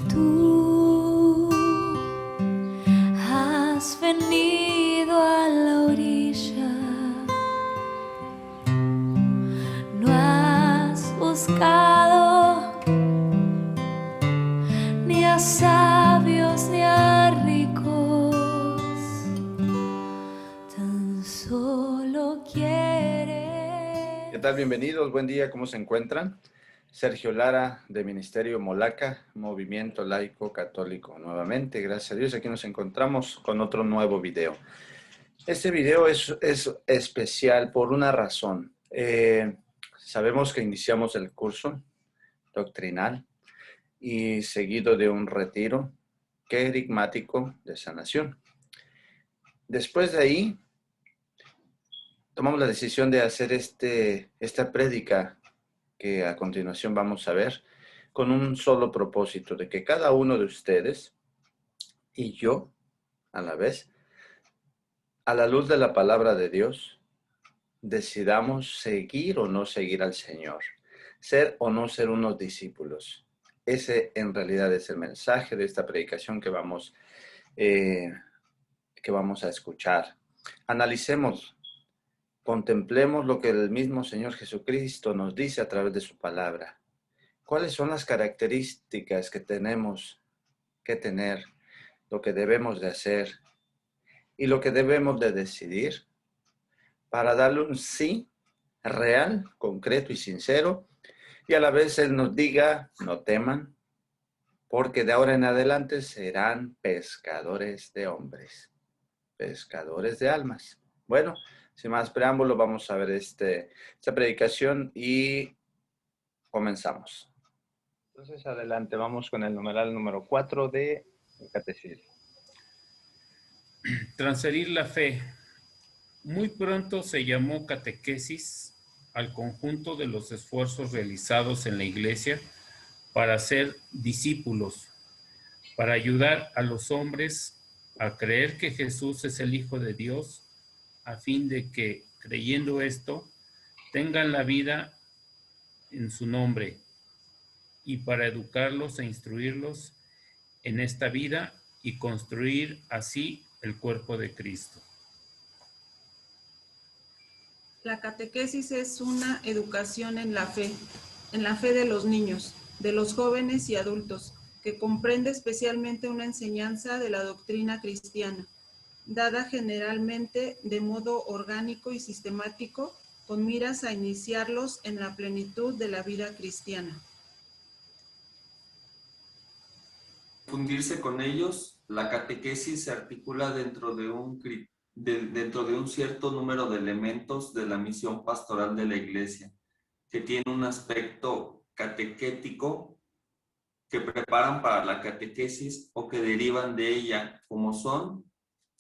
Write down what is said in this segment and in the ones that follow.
Tú has venido a la orilla, no has buscado ni a sabios ni a ricos, tan solo quieres. ¿Qué tal? Bienvenidos, buen día, ¿cómo se encuentran? Sergio Lara, de Ministerio Molaca, Movimiento Laico Católico. Nuevamente, gracias a Dios, aquí nos encontramos con otro nuevo video. Este video es especial por una razón. Sabemos que iniciamos el curso doctrinal y seguido de un retiro querigmático de sanación. Después de ahí, tomamos la decisión de hacer esta prédica que a continuación vamos a ver, con un solo propósito, de que cada uno de ustedes y yo, a la vez, a la luz de la palabra de Dios, decidamos seguir o no seguir al Señor, ser o no ser unos discípulos. Ese en realidad es el mensaje de esta predicación que vamos a escuchar. Analicemos, contemplemos lo que el mismo Señor Jesucristo nos dice a través de su palabra. ¿Cuáles son las características que tenemos que tener, lo que debemos de hacer y lo que debemos de decidir para darle un sí real, concreto y sincero? Y a la vez Él nos diga, no teman, porque de ahora en adelante serán pescadores de hombres, pescadores de almas. Bueno, sin más preámbulo, vamos a ver esta predicación y comenzamos. Entonces, adelante, vamos con el numeral número 4 de el Catecismo. Transferir la fe. Muy pronto se llamó catequesis al conjunto de los esfuerzos realizados en la Iglesia para ser discípulos, para ayudar a los hombres a creer que Jesús es el Hijo de Dios, a fin de que, creyendo esto, tengan la vida en su nombre, y para educarlos e instruirlos en esta vida y construir así el cuerpo de Cristo. La catequesis es una educación en la fe de los niños, de los jóvenes y adultos, que comprende especialmente una enseñanza de la doctrina cristiana, dada generalmente de modo orgánico y sistemático, con miras a iniciarlos en la plenitud de la vida cristiana. Fundirse con ellos, la catequesis se articula dentro de un cierto número de elementos de la misión pastoral de la Iglesia, que tiene un aspecto catequético que preparan para la catequesis o que derivan de ella, como son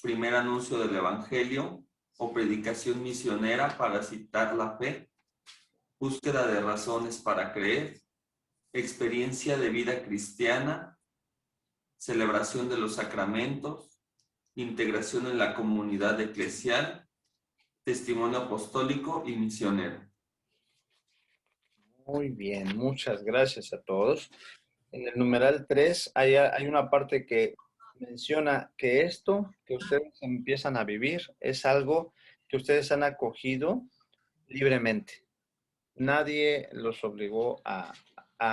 primer anuncio del Evangelio o predicación misionera para citar la fe, búsqueda de razones para creer, experiencia de vida cristiana, celebración de los sacramentos, integración en la comunidad eclesial, testimonio apostólico y misionero. Muy bien, muchas gracias a todos. En el numeral 3 hay una parte que menciona que esto que ustedes empiezan a vivir es algo que ustedes han acogido libremente. Nadie los obligó a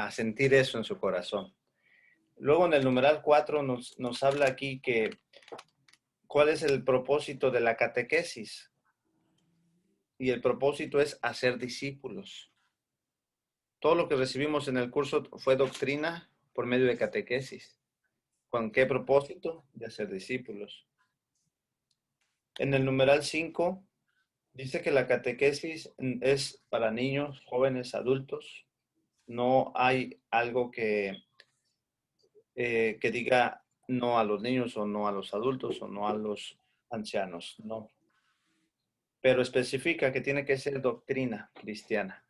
sentir eso en su corazón. Luego en el numeral 4 nos habla aquí que cuál es el propósito de la catequesis. Y el propósito es hacer discípulos. Todo lo que recibimos en el curso fue doctrina por medio de catequesis. ¿Con qué propósito? De hacer discípulos. En el numeral 5 dice que la catequesis es para niños, jóvenes, adultos. No hay algo que diga no a los niños o no a los adultos o no a los ancianos, no. Pero especifica que tiene que ser doctrina cristiana.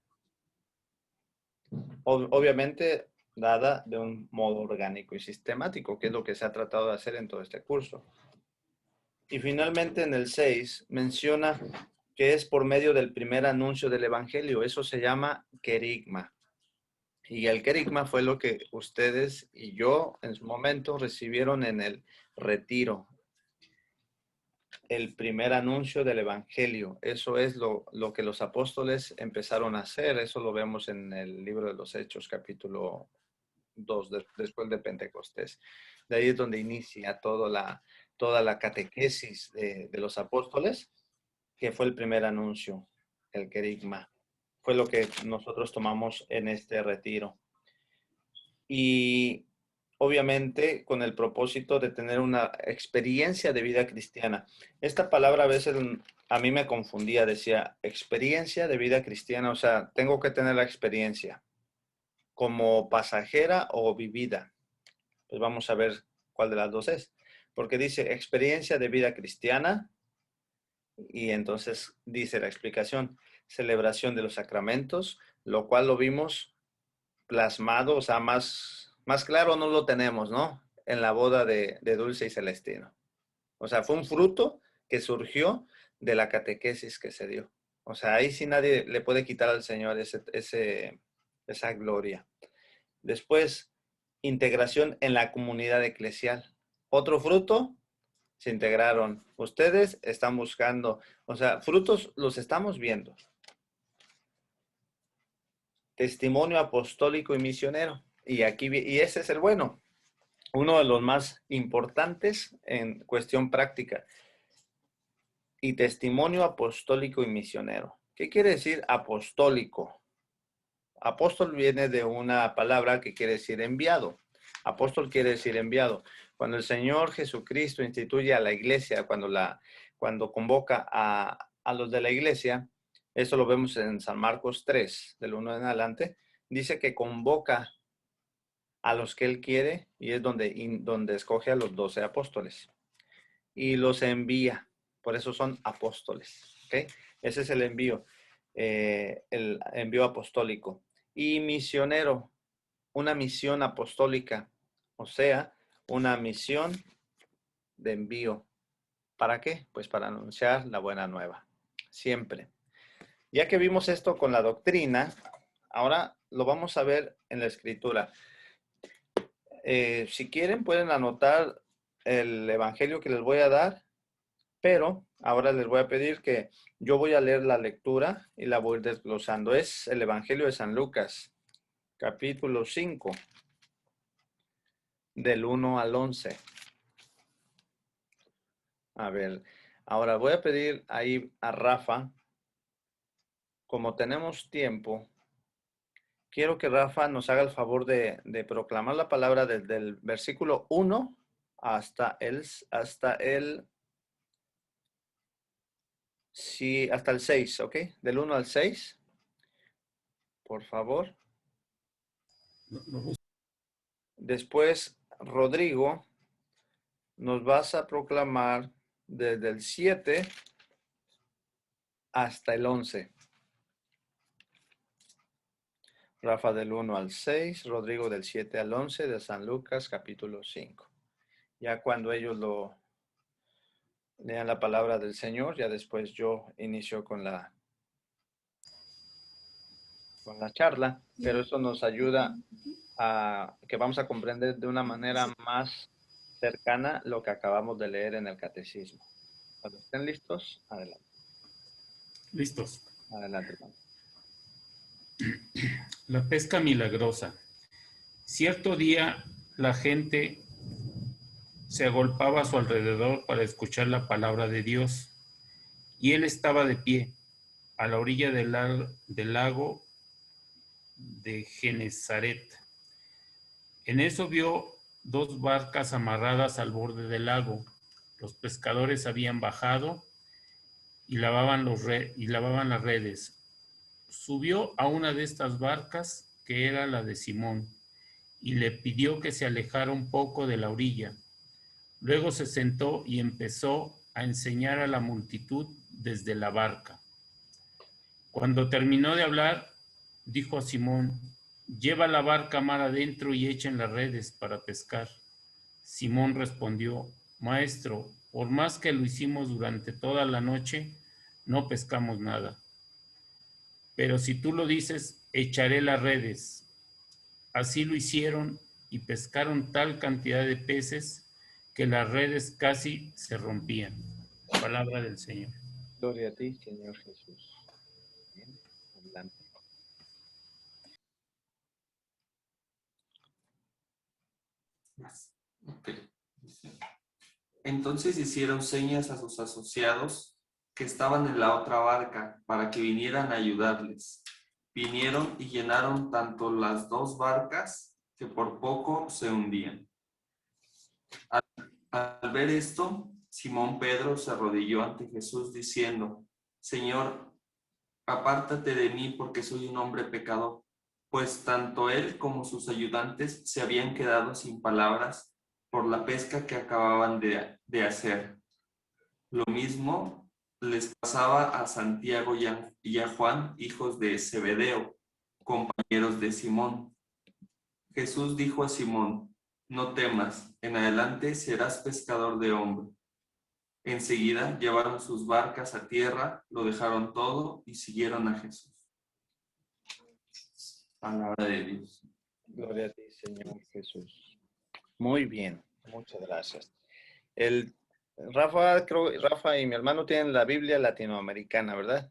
Obviamente dada de un modo orgánico y sistemático, que es lo que se ha tratado de hacer en todo este curso. Y finalmente en el 6 menciona que es por medio del primer anuncio del Evangelio. Eso se llama querigma. Y el querigma fue lo que ustedes y yo en su momento recibieron en el retiro. El primer anuncio del Evangelio. Eso es lo que los apóstoles empezaron a hacer. Eso lo vemos en el libro de los Hechos, capítulo 2, después de Pentecostés. De ahí es donde inicia toda la catequesis de los apóstoles, que fue el primer anuncio, el querigma. Fue lo que nosotros tomamos en este retiro. Y obviamente con el propósito de tener una experiencia de vida cristiana. Esta palabra a veces a mí me confundía, decía experiencia de vida cristiana, o sea, tengo que tener la experiencia como pasajera o vivida. Pues vamos a ver cuál de las dos es, porque dice experiencia de vida cristiana y entonces dice la explicación, celebración de los sacramentos, lo cual lo vimos plasmado, o sea, más claro no lo tenemos, ¿no? En la boda de Dulce y Celestino. O sea, fue un fruto que surgió de la catequesis que se dio. O sea, ahí sí nadie le puede quitar al Señor esa gloria. Después, integración en la comunidad eclesial. Otro fruto, se integraron. Ustedes están buscando, o sea, frutos los estamos viendo. Testimonio apostólico y misionero. Y ese es el bueno, uno de los más importantes en cuestión práctica. Y testimonio apostólico y misionero. ¿Qué quiere decir apostólico? Apóstol viene de una palabra que quiere decir enviado. Apóstol quiere decir enviado. Cuando el Señor Jesucristo instituye a la iglesia, cuando convoca a los de la iglesia, eso lo vemos en San Marcos 3, del 1 en adelante, dice que convoca a los que Él quiere y es donde escoge a los 12 apóstoles. Y los envía, por eso son apóstoles. ¿Okay? Ese es el envío apostólico. Y misionero, una misión apostólica, o sea, una misión de envío. ¿Para qué? Pues para anunciar la buena nueva, siempre. Ya que vimos esto con la doctrina, ahora lo vamos a ver en la escritura. Si quieren pueden anotar el evangelio que les voy a dar, pero ahora les voy a pedir que yo voy a leer la lectura y la voy desglosando. Es el evangelio de San Lucas, capítulo 5, del 1 al 11. A ver, ahora voy a pedir ahí a Rafa, como tenemos tiempo, quiero que Rafa nos haga el favor de proclamar la palabra desde el versículo 1 hasta el 6, ¿ok? Del 1 al 6, por favor. Después, Rodrigo, nos vas a proclamar desde el 7 hasta el 11. Rafa del 1 al 6, Rodrigo del 7 al 11 de San Lucas, capítulo 5. Ya cuando ellos lean la palabra del Señor, ya después yo inicio con la charla, pero eso nos ayuda a que vamos a comprender de una manera más cercana lo que acabamos de leer en el catecismo. Cuando estén listos, adelante. Listos. Adelante, hermano. La pesca milagrosa. Cierto día la gente se agolpaba a su alrededor para escuchar la palabra de Dios, y él estaba de pie a la orilla del lago de Genesaret. En eso vio 2 barcas amarradas al borde del lago. Los pescadores habían bajado y lavaban las redes. Subió a una de estas barcas, que era la de Simón, y le pidió que se alejara un poco de la orilla. Luego se sentó y empezó a enseñar a la multitud desde la barca. Cuando terminó de hablar, dijo a Simón: «Lleva la barca mar adentro y echen las redes para pescar». Simón respondió: «Maestro, Por más que lo hicimos durante toda la noche, no pescamos nada. Pero si tú lo dices, echaré las redes. Así lo hicieron y pescaron tal cantidad de peces que las redes casi se rompían. Palabra del Señor. Gloria a ti, Señor Jesús. Bien, adelante. Ok. Entonces hicieron señas a sus asociados que estaban en la otra barca para que vinieran a ayudarles. Vinieron y llenaron tanto las dos barcas que por poco se hundían. Al ver esto, Simón Pedro se arrodilló ante Jesús diciendo: Señor, apártate de mí porque soy un hombre pecador. Pues tanto él como sus ayudantes se habían quedado sin palabras por la pesca que acababan de hacer. Lo mismo les pasaba a Santiago y a Juan, hijos de Zebedeo, compañeros de Simón. Jesús dijo a Simón: no temas, en adelante serás pescador de hombres. Enseguida llevaron sus barcas a tierra, lo dejaron todo y siguieron a Jesús. Palabra de Dios. Gloria a ti, Señor Jesús. Muy bien, muchas gracias. Rafa y mi hermano tienen la Biblia latinoamericana, ¿verdad?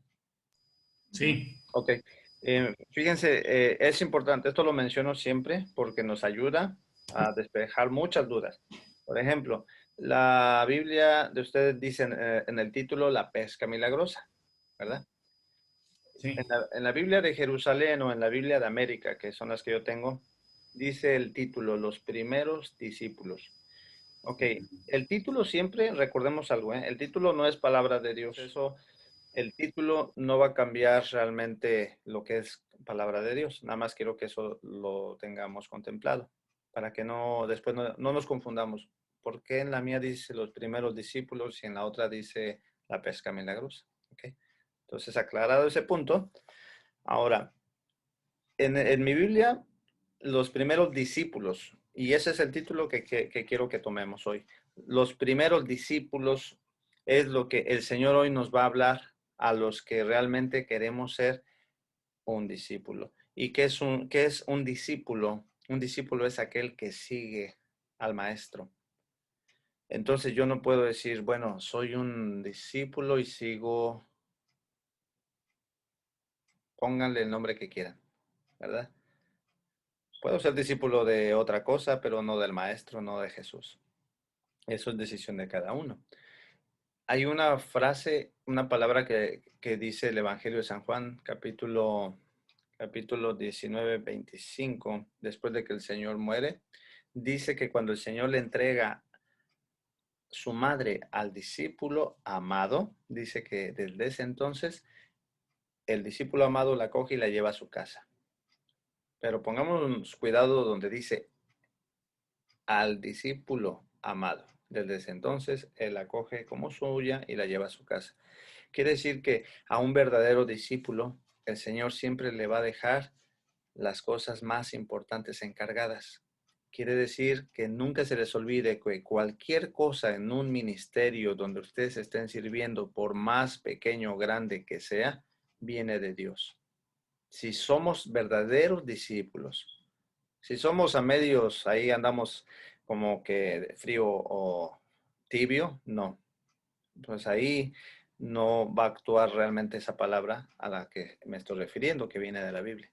Sí. Ok. Fíjense, es importante, esto lo menciono siempre porque nos ayuda a despejar muchas dudas. Por ejemplo, la Biblia de ustedes dice en el título la pesca milagrosa, ¿verdad? Sí. En la Biblia de Jerusalén o en la Biblia de América, que son las que yo tengo, dice el título, los primeros discípulos. Ok, el título siempre, recordemos algo, el título no es palabra de Dios, eso, el título no va a cambiar realmente lo que es palabra de Dios, nada más quiero que eso lo tengamos contemplado, para que después no nos confundamos. ¿Por qué en la mía dice los primeros discípulos y en la otra dice la pesca milagrosa? Okay. Entonces, aclarado ese punto, ahora, en mi Biblia, los primeros discípulos, y ese es el título que quiero que tomemos hoy. Los primeros discípulos es lo que el Señor hoy nos va a hablar a los que realmente queremos ser un discípulo. ¿Y qué es un discípulo? Un discípulo es aquel que sigue al maestro. Entonces yo no puedo decir, bueno, soy un discípulo y sigo, pónganle el nombre que quieran, ¿verdad? Puedo ser discípulo de otra cosa, pero no del maestro, no de Jesús. Eso es decisión de cada uno. Hay una frase, una palabra que dice el Evangelio de San Juan, capítulo 19, 25, después de que el Señor muere, dice que cuando el Señor le entrega su madre al discípulo amado, dice que desde ese entonces el discípulo amado la coge y la lleva a su casa. Pero pongamos cuidado donde dice al discípulo amado. Desde ese entonces, él la coge como suya y la lleva a su casa. Quiere decir que a un verdadero discípulo, el Señor siempre le va a dejar las cosas más importantes encargadas. Quiere decir que nunca se les olvide que cualquier cosa en un ministerio donde ustedes estén sirviendo, por más pequeño o grande que sea, viene de Dios. Si somos verdaderos discípulos, si somos a medios, ahí andamos como que frío o tibio, no. Pues ahí no va a actuar realmente esa palabra a la que me estoy refiriendo, que viene de la Biblia.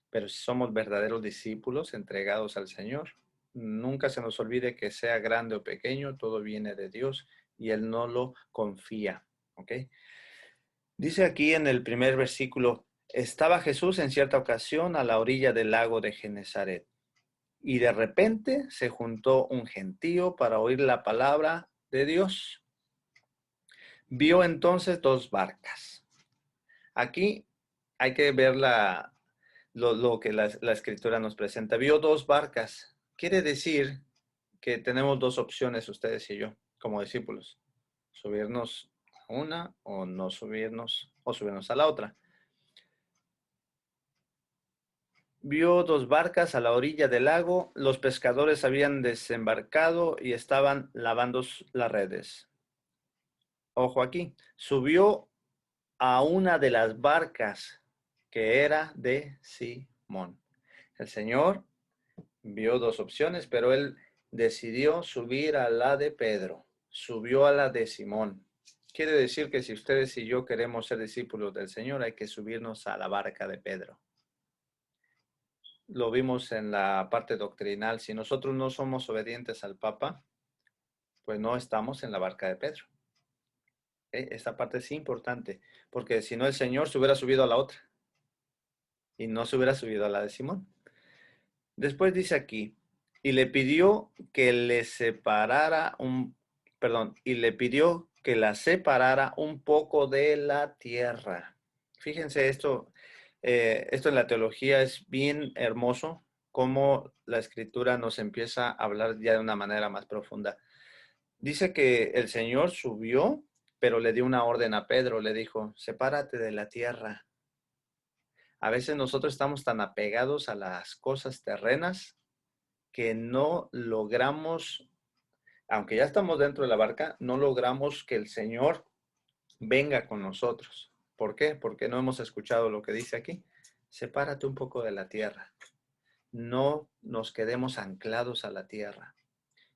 Pero si somos verdaderos discípulos entregados al Señor, nunca se nos olvide que sea grande o pequeño, todo viene de Dios y Él no lo confía. ¿Ok? Dice aquí en el primer versículo, estaba Jesús en cierta ocasión a la orilla del lago de Genezaret. Y de repente se juntó un gentío para oír la palabra de Dios. Vio entonces dos barcas. Aquí hay que ver lo que la escritura nos presenta. Vio dos barcas. Quiere decir que tenemos dos opciones, ustedes y yo, como discípulos. Subirnos a una o no subirnos, o subirnos a la otra. Vio dos barcas a la orilla del lago. Los pescadores habían desembarcado y estaban lavando las redes. ojo aquí, subió a una de las barcas que era de Simón. El Señor vio dos opciones, pero él decidió subir a la de Pedro, subió a la de Simón. Quiere decir que si ustedes y yo queremos ser discípulos del Señor, hay que subirnos a la barca de Pedro. Lo vimos en la parte doctrinal. Si nosotros no somos obedientes al Papa, pues no estamos en la barca de Pedro. Esta parte es importante, porque si no el Señor se hubiera subido a la otra y no se hubiera subido a la de Simón. Después dice aquí, y le pidió que le separara y le pidió que la separara un poco de la tierra. Fíjense esto en la teología es bien hermoso, cómo la escritura nos empieza a hablar ya de una manera más profunda. Dice que el Señor subió, pero le dio una orden a Pedro, le dijo, sepárate de la tierra. A veces nosotros estamos tan apegados a las cosas terrenas que no logramos, aunque ya estamos dentro de la barca, no logramos que el Señor venga con nosotros. ¿Por qué? Porque no hemos escuchado lo que dice aquí. Sepárate un poco de la tierra. No nos quedemos anclados a la tierra.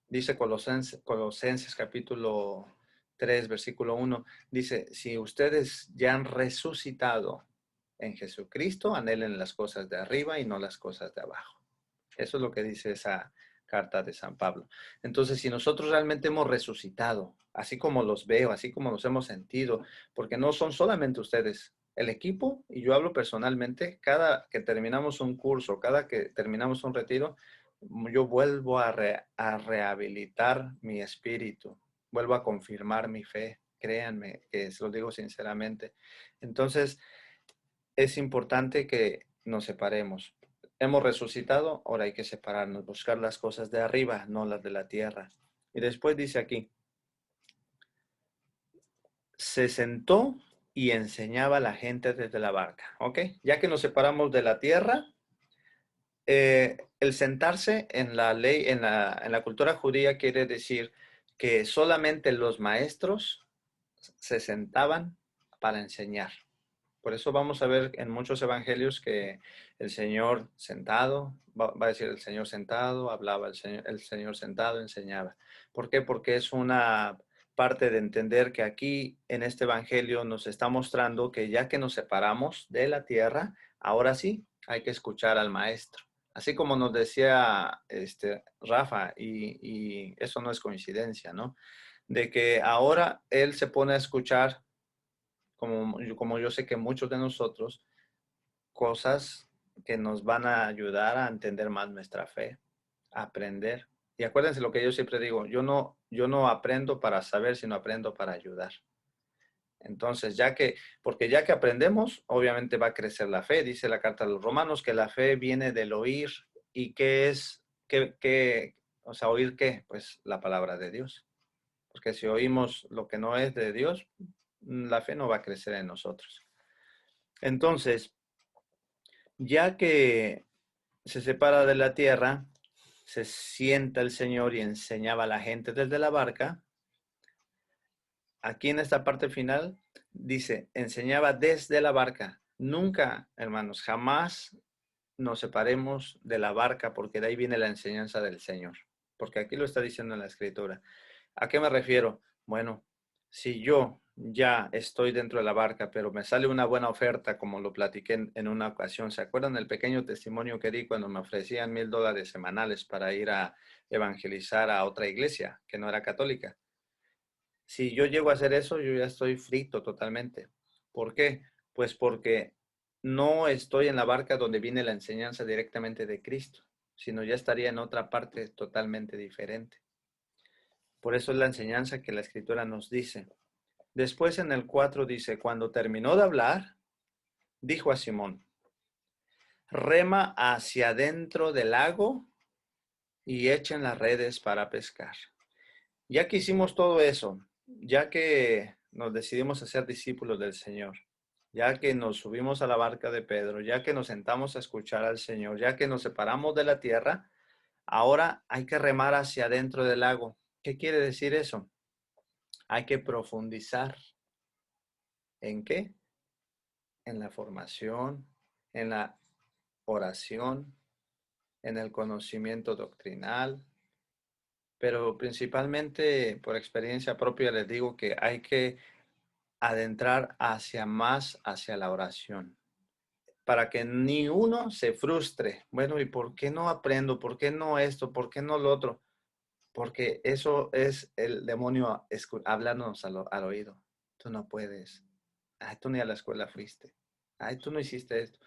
Dice Colosenses capítulo 3, versículo 1, dice, si ustedes ya han resucitado en Jesucristo, anhelen las cosas de arriba y no las cosas de abajo. Eso es lo que dice esa carta de San Pablo. Entonces, si nosotros realmente hemos resucitado, así como los veo, así como nos hemos sentido, porque no son solamente ustedes, el equipo, y yo hablo personalmente, cada que terminamos un curso, cada que terminamos un retiro, yo vuelvo a rehabilitar mi espíritu, vuelvo a confirmar mi fe, créanme, que se lo digo sinceramente. Entonces, es importante que nos separemos. Hemos resucitado, ahora hay que separarnos, buscar las cosas de arriba, no las de la tierra. Y después dice aquí, se sentó y enseñaba a la gente desde la barca, ¿ok? Ya que nos separamos de la tierra, el sentarse en la ley, en la cultura judía quiere decir que solamente los maestros se sentaban para enseñar. Por eso vamos a ver en muchos evangelios que el Señor sentado, va a decir el Señor sentado, hablaba el Señor sentado, enseñaba. ¿Por qué? Porque es una parte de entender que aquí en este evangelio nos está mostrando que ya que nos separamos de la tierra, ahora sí hay que escuchar al maestro. Así como nos decía Rafa, y eso no es coincidencia, ¿no? De que ahora él se pone a escuchar como yo sé que muchos de nosotros, cosas que nos van a ayudar a entender más nuestra fe, a aprender. Y acuérdense lo que yo siempre digo, yo no aprendo para saber, sino aprendo para ayudar. Entonces, porque ya que aprendemos, obviamente va a crecer la fe. Dice la carta a los Romanos que la fe viene del oír. ¿Y qué es? O sea, ¿oír qué? Pues la palabra de Dios. Porque si oímos lo que no es de Dios, la fe no va a crecer en nosotros. Entonces, ya que se separa de la tierra, se sienta el Señor y enseñaba a la gente desde la barca. Aquí en esta parte final dice, enseñaba desde la barca. Nunca, hermanos, jamás nos separemos de la barca porque de ahí viene la enseñanza del Señor. Porque aquí lo está diciendo en la Escritura. ¿A qué me refiero? Bueno, si yo ya estoy dentro de la barca, pero me sale una buena oferta, como lo platiqué en una ocasión. ¿Se acuerdan del pequeño testimonio que di cuando me ofrecían $1,000 semanales para ir a evangelizar a otra iglesia que no era católica? Si yo llego a hacer eso, yo ya estoy frito totalmente. ¿Por qué? Pues porque no estoy en la barca donde viene la enseñanza directamente de Cristo, sino ya estaría en otra parte totalmente diferente. Por eso es la enseñanza que la Escritura nos dice. Después en el 4 dice, cuando terminó de hablar, dijo a Simón, rema hacia adentro del lago y echen las redes para pescar. Ya que hicimos todo eso, ya que nos decidimos a ser discípulos del Señor, ya que nos subimos a la barca de Pedro, ya que nos sentamos a escuchar al Señor, ya que nos separamos de la tierra, ahora hay que remar hacia adentro del lago. ¿Qué quiere decir eso? Hay que profundizar. ¿En qué? En la formación, en la oración, en el conocimiento doctrinal, pero principalmente por experiencia propia les digo que hay que adentrar hacia la oración, para que ni uno se frustre. Bueno, ¿y por qué no aprendo? ¿Por qué no esto? ¿Por qué no lo otro? Porque eso es el demonio hablándonos al oído. Tú no puedes. Ay, tú ni a la escuela fuiste. Ay, tú no hiciste esto.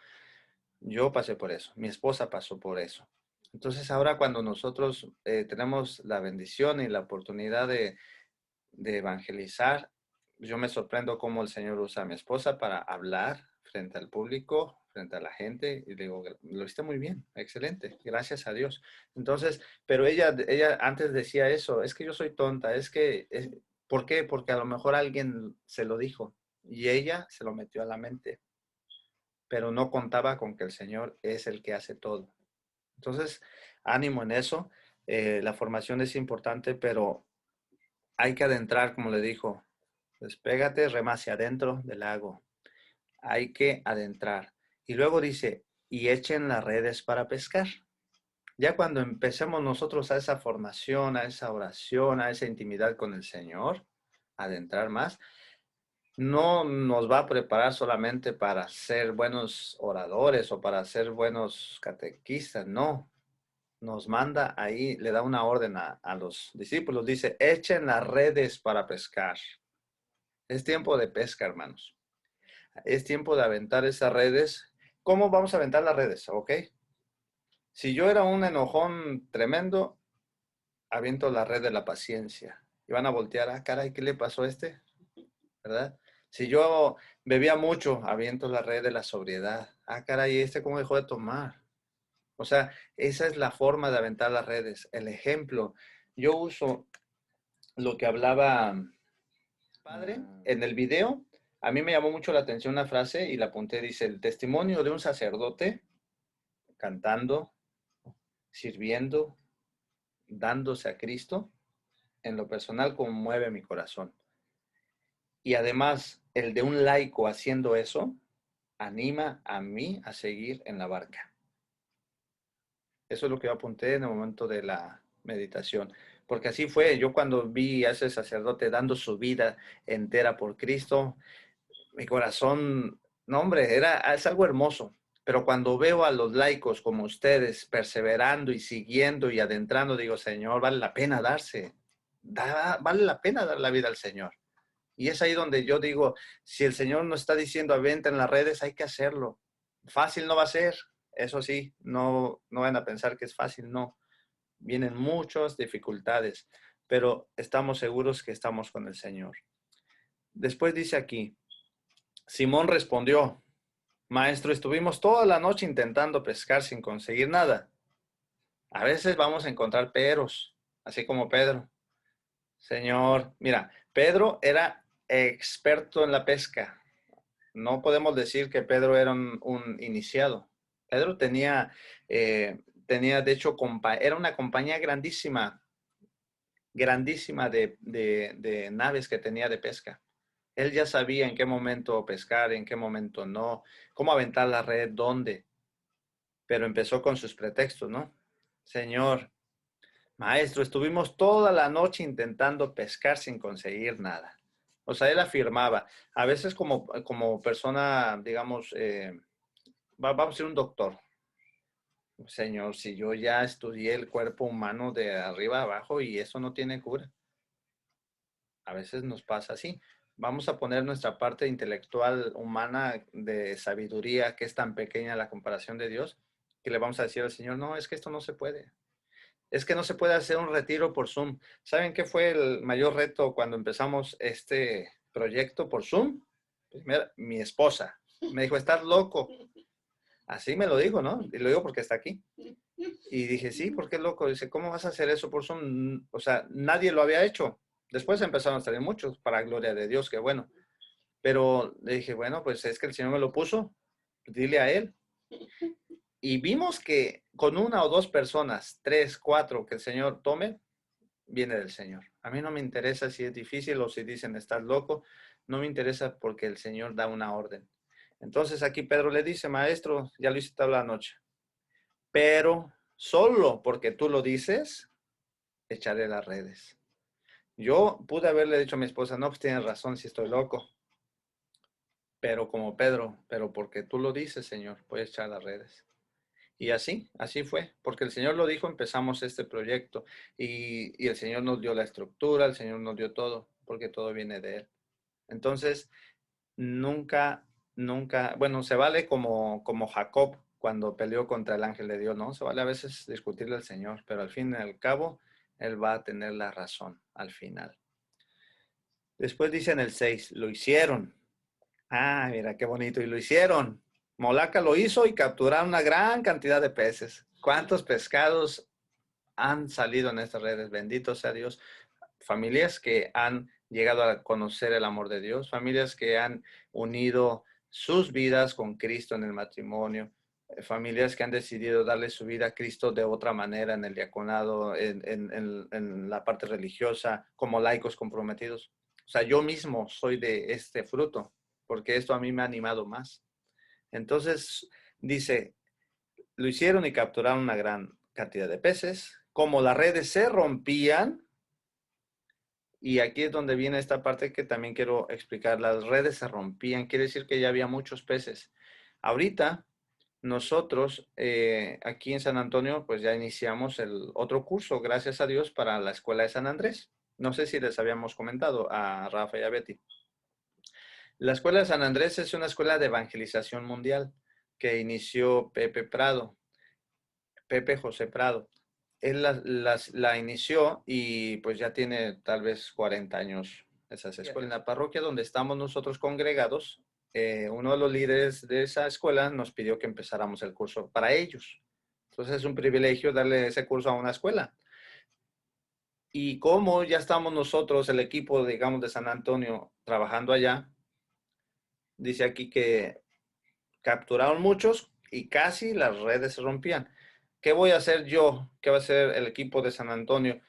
Yo pasé por eso. Mi esposa pasó por eso. Entonces ahora cuando nosotros tenemos la bendición y la oportunidad de evangelizar, yo me sorprendo cómo el Señor usa a mi esposa para hablar frente al público, frente a la gente, y le digo, lo hiciste muy bien, excelente, gracias a Dios. Entonces, pero ella antes decía eso, es que yo soy tonta, ¿por qué? Porque a lo mejor alguien se lo dijo y ella se lo metió a la mente, pero no contaba con que el Señor es el que hace todo. Entonces, ánimo en eso. La formación es importante, pero hay que adentrar, como le dijo, despégate, rema hacia adentro del lago. Hay que adentrar. Y luego dice, y echen las redes para pescar. Ya cuando empecemos nosotros a esa formación, a esa oración, a esa intimidad con el Señor, adentrar más, no nos va a preparar solamente para ser buenos oradores o para ser buenos catequistas, no. Nos manda ahí, le da una orden a los discípulos, dice, echen las redes para pescar. Es tiempo de pesca, hermanos. Es tiempo de aventar esas redes. ¿Cómo vamos a aventar las redes? ¿Ok? Si yo era un enojón tremendo, aviento la red de la paciencia. Y van a voltear, ah, caray, ¿qué le pasó a este? ¿Verdad? Si yo bebía mucho, aviento la red de la sobriedad. Ah, caray, ¿este cómo dejó de tomar? O sea, esa es la forma de aventar las redes. El ejemplo. Yo uso lo que hablaba padre en el video. A mí me llamó mucho la atención una frase y la apunté. Dice, el testimonio de un sacerdote cantando, sirviendo, dándose a Cristo, en lo personal conmueve mi corazón. Y además, el de un laico haciendo eso, anima a mí a seguir en la barca. Eso es lo que yo apunté en el momento de la meditación. Porque así fue, yo cuando vi a ese sacerdote dando su vida entera por Cristo, mi corazón, no hombre, es algo hermoso. Pero cuando veo a los laicos como ustedes perseverando y siguiendo y adentrando, digo, Señor, vale la pena vale la pena dar la vida al Señor. Y es ahí donde yo digo, si el Señor nos está diciendo a venta en las redes, hay que hacerlo. Fácil no va a ser, eso sí, no van a pensar que es fácil, no. Vienen muchas dificultades, pero estamos seguros que estamos con el Señor. Después dice aquí, Simón respondió, Maestro, estuvimos toda la noche intentando pescar sin conseguir nada. A veces vamos a encontrar peros, así como Pedro. Señor, mira, Pedro era experto en la pesca. No podemos decir que Pedro era un iniciado. Pedro tenía de hecho, era una compañía grandísima de naves que tenía de pesca. Él ya sabía en qué momento pescar, en qué momento no, cómo aventar la red, dónde. Pero empezó con sus pretextos, ¿no? Señor, maestro, estuvimos toda la noche intentando pescar sin conseguir nada. O sea, él afirmaba, a veces como persona, digamos, vamos a ser un doctor. Señor, si yo ya estudié el cuerpo humano de arriba a abajo y eso no tiene cura. A veces nos pasa así. Vamos a poner nuestra parte intelectual humana de sabiduría, que es tan pequeña la comparación de Dios, que le vamos a decir al Señor, no, es que esto no se puede. Es que no se puede hacer un retiro por Zoom. ¿Saben qué fue el mayor reto cuando empezamos este proyecto por Zoom? Primero, mi esposa me dijo, estás loco. Así me lo dijo, ¿no? Y lo digo porque está aquí. Y dije, sí, ¿por qué loco? Dice, ¿cómo vas a hacer eso por Zoom? O sea, nadie lo había hecho. Después empezaron a salir muchos, para gloria de Dios, qué bueno. Pero le dije, bueno, pues es que el Señor me lo puso, dile a Él. Y vimos que con una o dos personas, 3, 4, que el Señor tome, viene del Señor. A mí no me interesa si es difícil o si dicen estás loco. No me interesa porque el Señor da una orden. Entonces aquí Pedro le dice, maestro, ya lo hice toda la noche, pero solo porque tú lo dices, echaré las redes. Yo pude haberle dicho a mi esposa, no, pues tienes razón, si estoy loco. Pero como Pedro, pero porque tú lo dices, Señor, voy a echar las redes. Y así fue, porque el Señor lo dijo, empezamos este proyecto y el Señor nos dio la estructura, el Señor nos dio todo, porque todo viene de Él. Entonces, nunca, bueno, se vale como Jacob cuando peleó contra el ángel de Dios, ¿no? Se vale a veces discutirle al Señor, pero al fin y al cabo, Él va a tener la razón al final. Después dice en el 6, lo hicieron. Ah, mira, qué bonito, y lo hicieron. Molaca lo hizo y capturaron una gran cantidad de peces. ¿Cuántos pescados han salido en estas redes? Bendito sea Dios. Familias que han llegado a conocer el amor de Dios, familias que han unido sus vidas con Cristo en el matrimonio, familias que han decidido darle su vida a Cristo de otra manera en el diaconado, en la parte religiosa, como laicos comprometidos. O sea, yo mismo soy de este fruto, porque esto a mí me ha animado más. Entonces, dice, lo hicieron y capturaron una gran cantidad de peces. Como las redes se rompían, y aquí es donde viene esta parte que también quiero explicar. Las redes se rompían, quiere decir que ya había muchos peces. Ahorita nosotros aquí en San Antonio pues ya iniciamos el otro curso, gracias a Dios, para la Escuela de San Andrés. No sé si les habíamos comentado a Rafa y a Betty. La Escuela de San Andrés es una escuela de evangelización mundial que inició Pepe José Prado. Él la inició y pues ya tiene tal vez 40 años esa escuela. En la parroquia donde estamos nosotros congregados, uno de los líderes de esa escuela nos pidió que empezáramos el curso para ellos. Entonces es un privilegio darle ese curso a una escuela. Y como ya estamos nosotros, el equipo, digamos, de San Antonio, trabajando allá, dice aquí que capturaron muchos y casi las redes se rompían. ¿Qué voy a hacer yo? ¿Qué va a hacer el equipo de San Antonio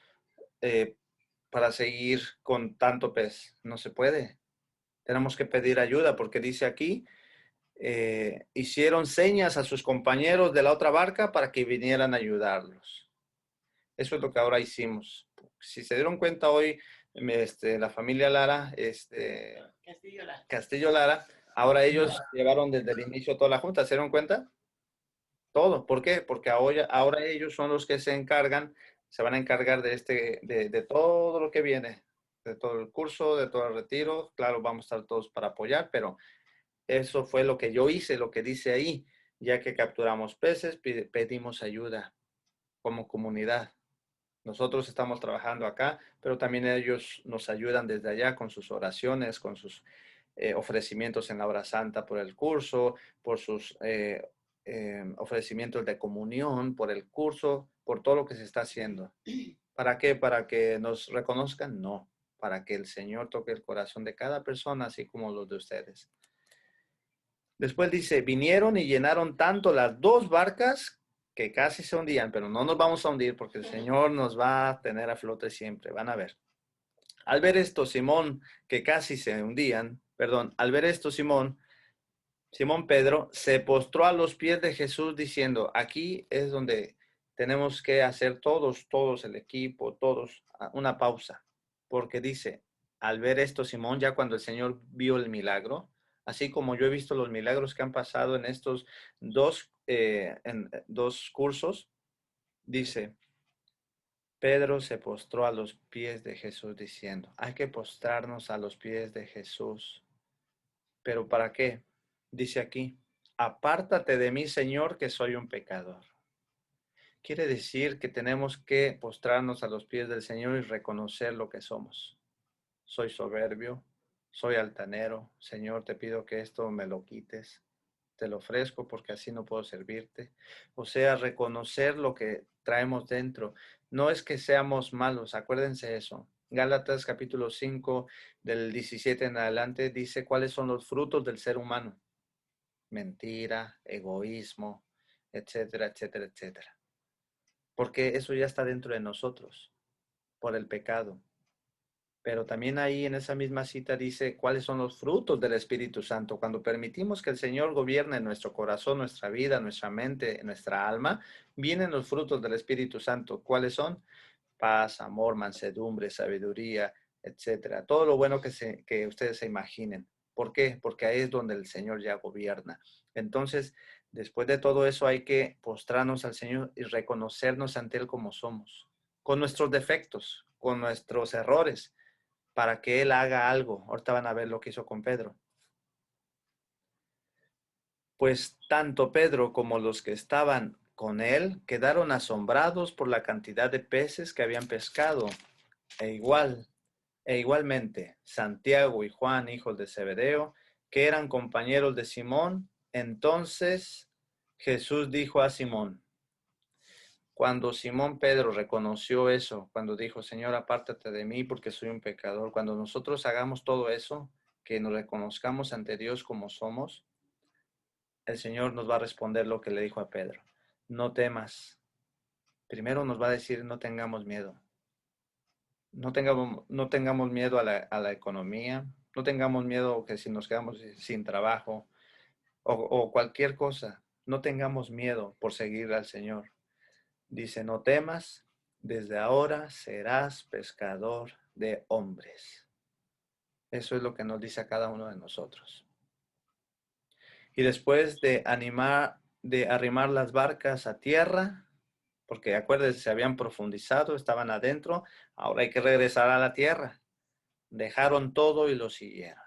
para seguir con tanto pez? No se puede. Tenemos que pedir ayuda porque dice aquí, hicieron señas a sus compañeros de la otra barca para que vinieran a ayudarlos. Eso es lo que ahora hicimos. Si se dieron cuenta hoy, la familia Lara, Castillo Lara, ahora ellos llevaron desde el inicio toda la junta. ¿Se dieron cuenta? Todo. ¿Por qué? Porque ahora ellos son los que se encargan, se van a encargar de todo lo que viene, de todo el curso, de todo el retiro. Claro, vamos a estar todos para apoyar, pero eso fue lo que yo hice, lo que dice ahí. Ya que capturamos peces, pedimos ayuda como comunidad. Nosotros estamos trabajando acá, pero también ellos nos ayudan desde allá con sus oraciones, con sus ofrecimientos en la hora santa por el curso, por sus ofrecimientos de comunión, por el curso, por todo lo que se está haciendo. ¿Para qué? ¿Para que nos reconozcan? No, para que el Señor toque el corazón de cada persona, así como los de ustedes. Después dice, vinieron y llenaron tanto las dos barcas que casi se hundían, pero no nos vamos a hundir porque el Señor nos va a tener a flote siempre, van a ver. Al ver esto, Simón, que casi se hundían, al ver esto, Simón Pedro se postró a los pies de Jesús diciendo, aquí es donde tenemos que hacer todos el equipo, todos, una pausa, porque dice, al ver esto, Simón, ya cuando el Señor vio el milagro, así como yo he visto los milagros que han pasado en estos dos cursos, dice, Pedro se postró a los pies de Jesús diciendo, hay que postrarnos a los pies de Jesús. ¿Pero para qué? Dice aquí, apártate de mí, Señor, que soy un pecador. Quiere decir que tenemos que postrarnos a los pies del Señor y reconocer lo que somos. Soy soberbio, soy altanero. Señor, te pido que esto me lo quites. Te lo ofrezco porque así no puedo servirte. O sea, reconocer lo que traemos dentro. No es que seamos malos, acuérdense eso. Gálatas capítulo 5 del 17 en adelante dice cuáles son los frutos del ser humano. Mentira, egoísmo, etcétera, etcétera, etcétera. Porque eso ya está dentro de nosotros. por el pecado. Pero también ahí en esa misma cita dice cuáles son los frutos del Espíritu Santo. Cuando permitimos que el Señor gobierne en nuestro corazón, nuestra vida, nuestra mente, nuestra alma, vienen los frutos del Espíritu Santo. ¿Cuáles son? Paz, amor, mansedumbre, sabiduría, etcétera. Todo lo bueno que ustedes se imaginen. ¿Por qué? Porque ahí es donde el Señor ya gobierna. Entonces, después de todo eso hay que postrarnos al Señor y reconocernos ante Él como somos, con nuestros defectos, con nuestros errores, para que Él haga algo. Ahorita van a ver lo que hizo con Pedro. Pues tanto Pedro como los que estaban con él quedaron asombrados por la cantidad de peces que habían pescado. Igualmente, Santiago y Juan, hijos de Zebedeo, que eran compañeros de Simón. Entonces Jesús dijo a Simón, cuando Simón Pedro reconoció eso, cuando dijo, Señor, apártate de mí porque soy un pecador, cuando nosotros hagamos todo eso, que nos reconozcamos ante Dios como somos, el Señor nos va a responder lo que le dijo a Pedro. No temas. Primero nos va a decir, no tengamos miedo. No tengamos miedo a la economía. No tengamos miedo que si nos quedamos sin trabajo o cualquier cosa. No tengamos miedo por seguir al Señor. Dice, no temas, desde ahora serás pescador de hombres. Eso es lo que nos dice a cada uno de nosotros. Y después de arrimar las barcas a tierra, porque acuérdense, se habían profundizado, estaban adentro, ahora hay que regresar a la tierra. Dejaron todo y lo siguieron.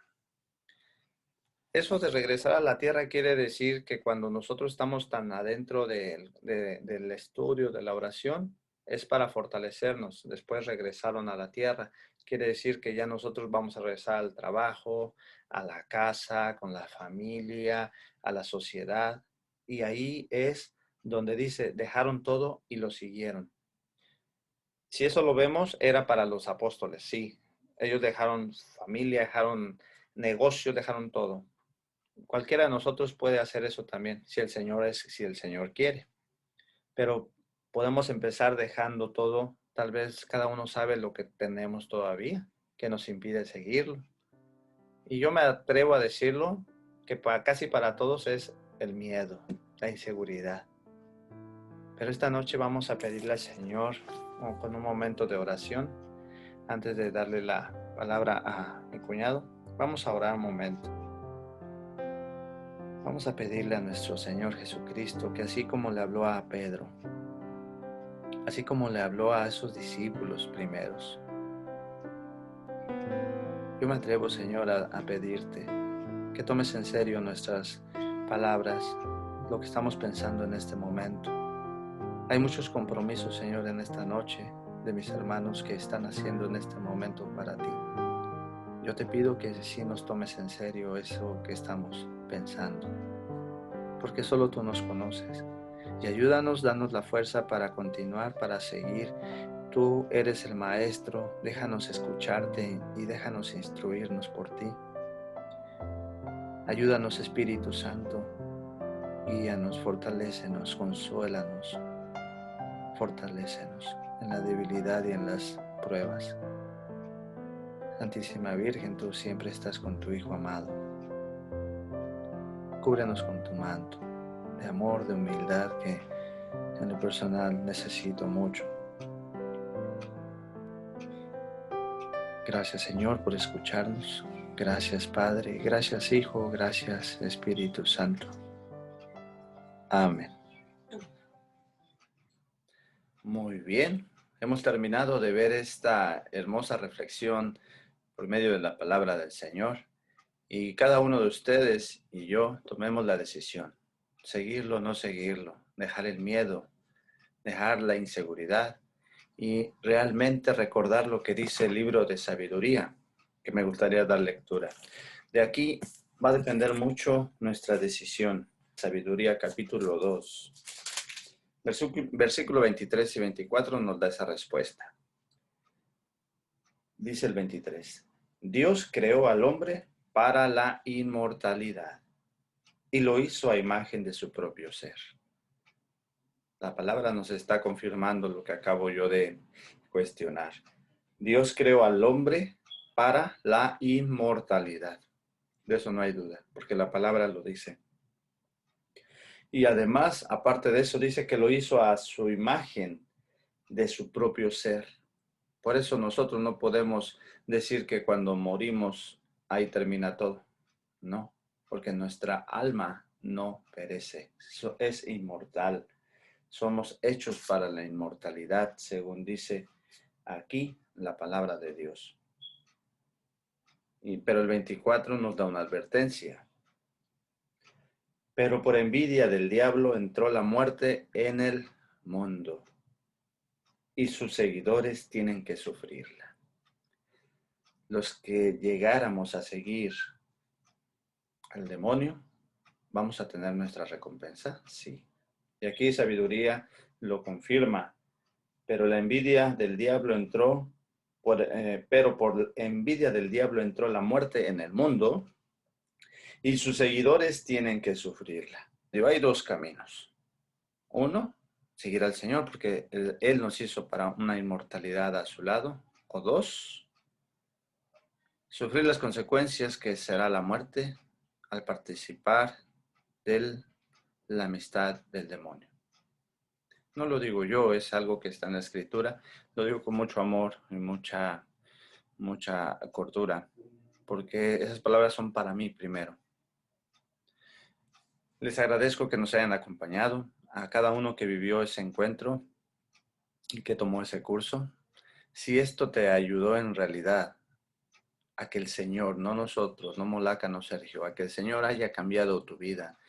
Eso de regresar a la tierra quiere decir que cuando nosotros estamos tan adentro del estudio, de la oración, es para fortalecernos. Después regresaron a la tierra. Quiere decir que ya nosotros vamos a regresar al trabajo, a la casa, con la familia, a la sociedad. Y ahí es donde dice, dejaron todo y lo siguieron. Si eso lo vemos, era para los apóstoles, sí. Ellos dejaron familia, dejaron negocios, dejaron todo. Cualquiera de nosotros puede hacer eso también, si el Señor quiere. Pero podemos empezar dejando todo. Tal vez cada uno sabe lo que tenemos todavía, que nos impide seguirlo. Y yo me atrevo a decirlo, que casi para todos es el miedo, la inseguridad. Pero esta noche vamos a pedirle al Señor, con un momento de oración, antes de darle la palabra a mi cuñado, vamos a orar un momento. Vamos a pedirle a nuestro Señor Jesucristo que así como le habló a Pedro, así como le habló a esos discípulos primeros, yo me atrevo, Señor, a pedirte que tomes en serio nuestras palabras, lo que estamos pensando en este momento. Hay muchos compromisos, Señor, en esta noche de mis hermanos que están haciendo en este momento para ti. Yo te pido que sí nos tomes en serio eso que estamos pensando, porque solo tú nos conoces. Y ayúdanos, danos la fuerza para continuar, para seguir. Tú eres el Maestro, déjanos escucharte y déjanos instruirnos por ti. Ayúdanos, Espíritu Santo, guíanos, fortalécenos, consuélanos, fortalécenos en la debilidad y en las pruebas. Santísima Virgen, tú siempre estás con tu Hijo amado. Cúbrenos con tu manto de amor, de humildad, que en lo personal necesito mucho. Gracias, Señor, por escucharnos. Gracias, Padre. Gracias, Hijo. Gracias, Espíritu Santo. Amén. Muy bien. Hemos terminado de ver esta hermosa reflexión por medio de la palabra del Señor. Y cada uno de ustedes y yo tomemos la decisión. Seguirlo o no seguirlo. Dejar el miedo. Dejar la inseguridad. Y realmente recordar lo que dice el libro de sabiduría, que me gustaría dar lectura. De aquí va a depender mucho nuestra decisión. Sabiduría capítulo 2. Versículo 23 y 24 nos da esa respuesta. Dice el 23. Dios creó al hombre para la inmortalidad y lo hizo a imagen de su propio ser. La palabra nos está confirmando lo que acabo yo de cuestionar. Dios creó al hombre para la inmortalidad. De eso no hay duda, porque la palabra lo dice. Y además, aparte de eso, dice que lo hizo a su imagen de su propio ser. Por eso nosotros no podemos decir que cuando morimos ahí termina todo. No, porque nuestra alma no perece, es inmortal. Somos hechos para la inmortalidad, según dice aquí la palabra de Dios. Pero el 24 nos da una advertencia. Pero por envidia del diablo entró la muerte en el mundo, y sus seguidores tienen que sufrirla. Los que llegáramos a seguir al demonio, ¿vamos a tener nuestra recompensa? Sí. Y aquí sabiduría lo confirma. Pero la envidia del diablo entró, pero por envidia del diablo entró la muerte en el mundo, y sus seguidores tienen que sufrirla. Digo, hay dos caminos. Uno, seguir al Señor, porque Él nos hizo para una inmortalidad a su lado. O dos, sufrir las consecuencias que será la muerte al participar de la amistad del demonio. No lo digo yo, es algo que está en la Escritura. Lo digo con mucho amor y mucha cordura, porque esas palabras son para mí primero. Les agradezco que nos hayan acompañado, a cada uno que vivió ese encuentro y que tomó ese curso. Si esto te ayudó en realidad a que el Señor, no nosotros, no Molaca, no Sergio, a que el Señor haya cambiado tu vida,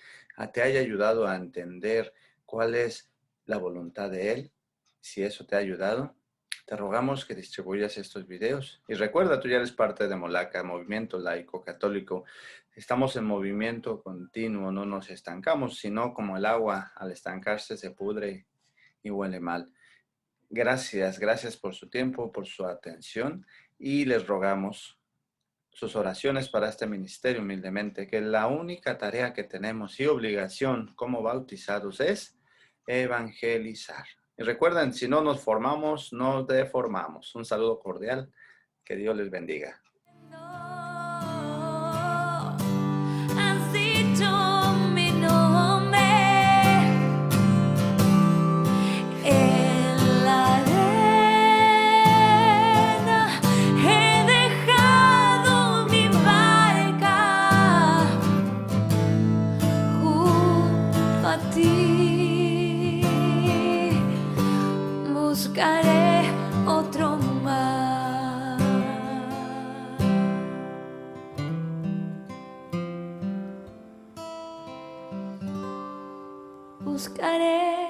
te haya ayudado a entender cuál es la voluntad de Él, si eso te ha ayudado, te rogamos que distribuyas estos videos. Y recuerda, tú ya eres parte de Molaca, Movimiento Laico Católico. Estamos en movimiento continuo, no nos estancamos, sino como el agua al estancarse se pudre y huele mal. Gracias por su tiempo, por su atención, y les rogamos sus oraciones para este ministerio humildemente, que la única tarea que tenemos y obligación como bautizados es evangelizar. Y recuerden, si no nos formamos, nos deformamos. Un saludo cordial, que Dios les bendiga. Has dicho mi nombre en la arena, he dejado mi barca junto a ti, buscaré otro mar. Buscaré